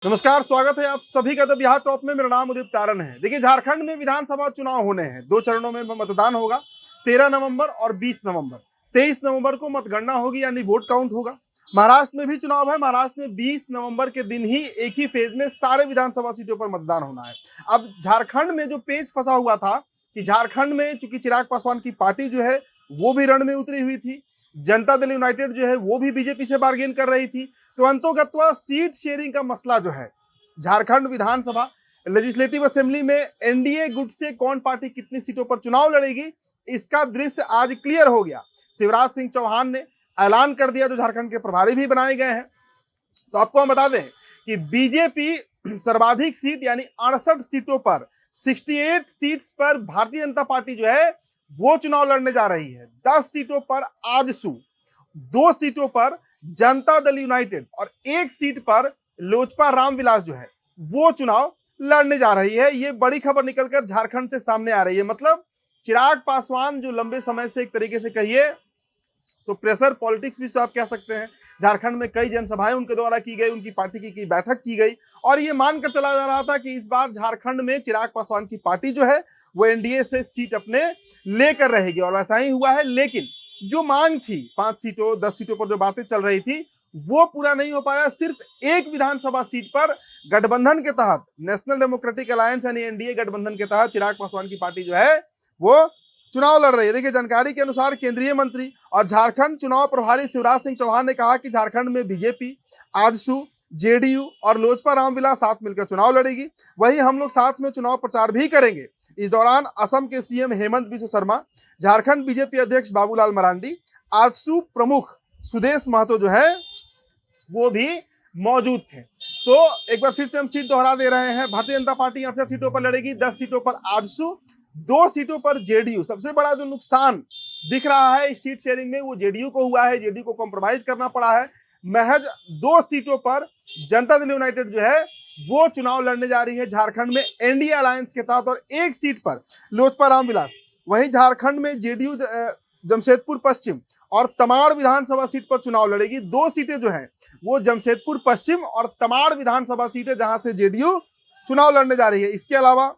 नमस्कार, स्वागत है आप सभी का द बिहार टॉप में। मेरा नाम उदित तारण है। देखिए, झारखंड में विधानसभा चुनाव होने हैं। 2 चरणों में मतदान होगा, 13 नवंबर और 20 नवंबर। 23 नवंबर को मतगणना होगी, यानी वोट काउंट होगा। महाराष्ट्र में भी चुनाव है। महाराष्ट्र में 20 नवंबर के दिन ही एक ही फेज में सारे विधानसभा सीटों पर मतदान होना है। अब झारखंड में जो पेच फंसा हुआ था कि झारखंड में चूंकि चिराग पासवान की पार्टी जो है वो भी रण में उतरी हुई थी, जनता दल यूनाइटेड जो है वो भी बीजेपी से बार्गेन कर रही थी, तो अंतोगत्वा सीट शेयरिंग का मसला जो है झारखंड विधानसभा लेजिस्लेटिव असेंबली में एनडीए गुट से कौन पार्टी कितनी सीटों पर चुनाव लड़ेगी, इसका दृश्य आज क्लियर हो गया। शिवराज सिंह चौहान ने ऐलान कर दिया, जो झारखंड के प्रभारी भी बनाए गए हैं। तो आपको हम बता दें कि बीजेपी सर्वाधिक सीट यानी 68 सीटों पर 68 सीट्स पर भारतीय जनता पार्टी जो है वो चुनाव लड़ने जा रही है। 10 सीटों पर आजसू, 2 सीटों पर जनता दल यूनाइटेड और 1 सीट पर लोजपा रामविलास जो है वो चुनाव लड़ने जा रही है। ये बड़ी खबर निकलकर झारखंड से सामने आ रही है। मतलब चिराग पासवान जो लंबे समय से एक तरीके से कहिए तो प्रेशर पॉलिटिक्स भी तो आप कह सकते हैं, झारखंड में कई जनसभाएं उनके द्वारा की गई, उनकी पार्टी की बैठक की गई और ये मानकर चला जा रहा था कि इस बार झारखंड में चिराग पासवान की पार्टी जो है वो एनडीए से सीट अपने लेकर रहेगी और वैसा ही हुआ है। लेकिन जो मांग थी 5 सीटों 10 सीटों पर जो बातें चल रही थी वो पूरा नहीं हो पाया। सिर्फ एक विधानसभा सीट पर गठबंधन के तहत, नेशनल डेमोक्रेटिक अलायंस यानी एनडीए गठबंधन के तहत चिराग पासवान की पार्टी जो है वो चुनाव लड़ रही है। देखिए, जानकारी के अनुसार केंद्रीय मंत्री और झारखंड चुनाव प्रभारी शिवराज सिंह चौहान ने कहा कि झारखंड में बीजेपी, आजसू, जेडीयू और लोजपा रामविलास साथ मिलकर चुनाव लड़ेगी। वही हम लोग साथ में चुनाव प्रचार भी करेंगे। इस दौरान असम के सीएम हेमंत बिस्व शर्मा, झारखंड बीजेपी अध्यक्ष बाबूलाल मरांडी, आजसू प्रमुख सुदेश महतो जो है वो भी मौजूद थे। तो एक बार फिर से हम सीट दोहरा दे रहे हैं। भारतीय जनता पार्टी 68 सीटों पर लड़ेगी, 10 सीटों पर आजसू, 2 सीटों पर जेडीयू। सबसे बड़ा जो नुकसान दिख रहा है इस सीट शेयरिंग में वो जेडीयू को हुआ है। जेडीयू को कॉम्प्रोमाइज करना पड़ा है। महज 2 सीटों पर जनता दल यूनाइटेड जो है वो चुनाव लड़ने जा रही है झारखंड में एनडीए अलायंस के तहत और 1 सीट पर लोजपा रामविलास। वहीं झारखंड में जेडीयू जमशेदपुर पश्चिम और तमाड़ विधानसभा सीट पर चुनाव लड़ेगी। 2 सीटें जो हैं वो जमशेदपुर पश्चिम और तमाड़ विधानसभा सीटें जहां से जेडीयू चुनाव लड़ने जा रही है। इसके अलावा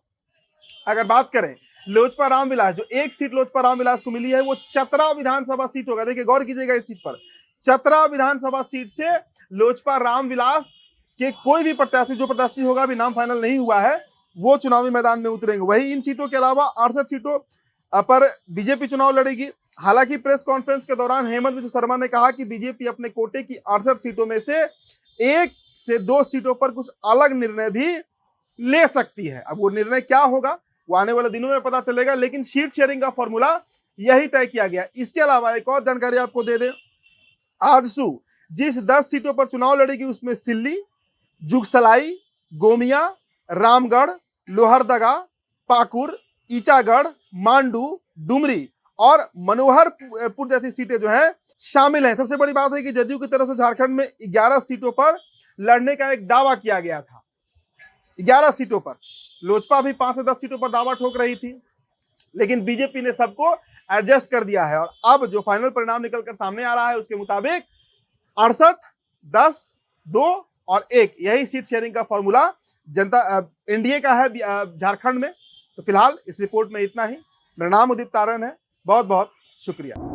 अगर बात करें लोजपा रामविलास, जो 1 सीट लोजपा रामविलास को मिली है वो चतरा विधानसभा सीट होगा। देखिए, गौर कीजिएगा इस सीट पर, चतरा विधानसभा सीट से लोजपा रामविलास के कोई भी प्रत्याशी, जो प्रत्याशी होगा अभी नाम फाइनल नहीं हुआ है, वो चुनावी मैदान में उतरेंगे। वही इन सीटों के अलावा 68 सीटों पर बीजेपी चुनाव लड़ेगी। हालांकि प्रेस कॉन्फ्रेंस के दौरान हेमंत बिस्व शर्मा ने कहा कि बीजेपी अपने कोटे की 68 सीटों में से 1 से 2 सीटों पर कुछ अलग निर्णय भी ले सकती है। अब वो निर्णय क्या होगा वो आने वाले दिनों में पता चलेगा, लेकिन सीट शेयरिंग का फॉर्मूला यही तय किया गया। इसके अलावा एक और जानकारी आपको दे दें, आजसू जिस 10 सीटों पर चुनाव लड़ेगी उसमें सिल्ली, जुगसलाई, गोमिया, रामगढ़, लोहरदगा, पाकुर, ईचागढ़, मांडू, डुमरी और मनोहरपुर जैसी सीटें जो हैं शामिल हैं। सबसे बड़ी बात है कि जदयू की तरफ से झारखंड में 11 सीटों पर लड़ने का एक दावा किया गया था। 11 सीटों पर लोजपा भी 5 से 10 सीटों पर दावा ठोक रही थी, लेकिन बीजेपी ने सबको एडजस्ट कर दिया है और अब जो फाइनल परिणाम निकलकर सामने आ रहा है उसके मुताबिक 68, 10, 2 और 1 यही सीट शेयरिंग का फॉर्मूला जनता एनडीए का है झारखंड में। तो फिलहाल इस रिपोर्ट में इतना ही। मेरा नाम उदित तारण है। बहुत बहुत शुक्रिया।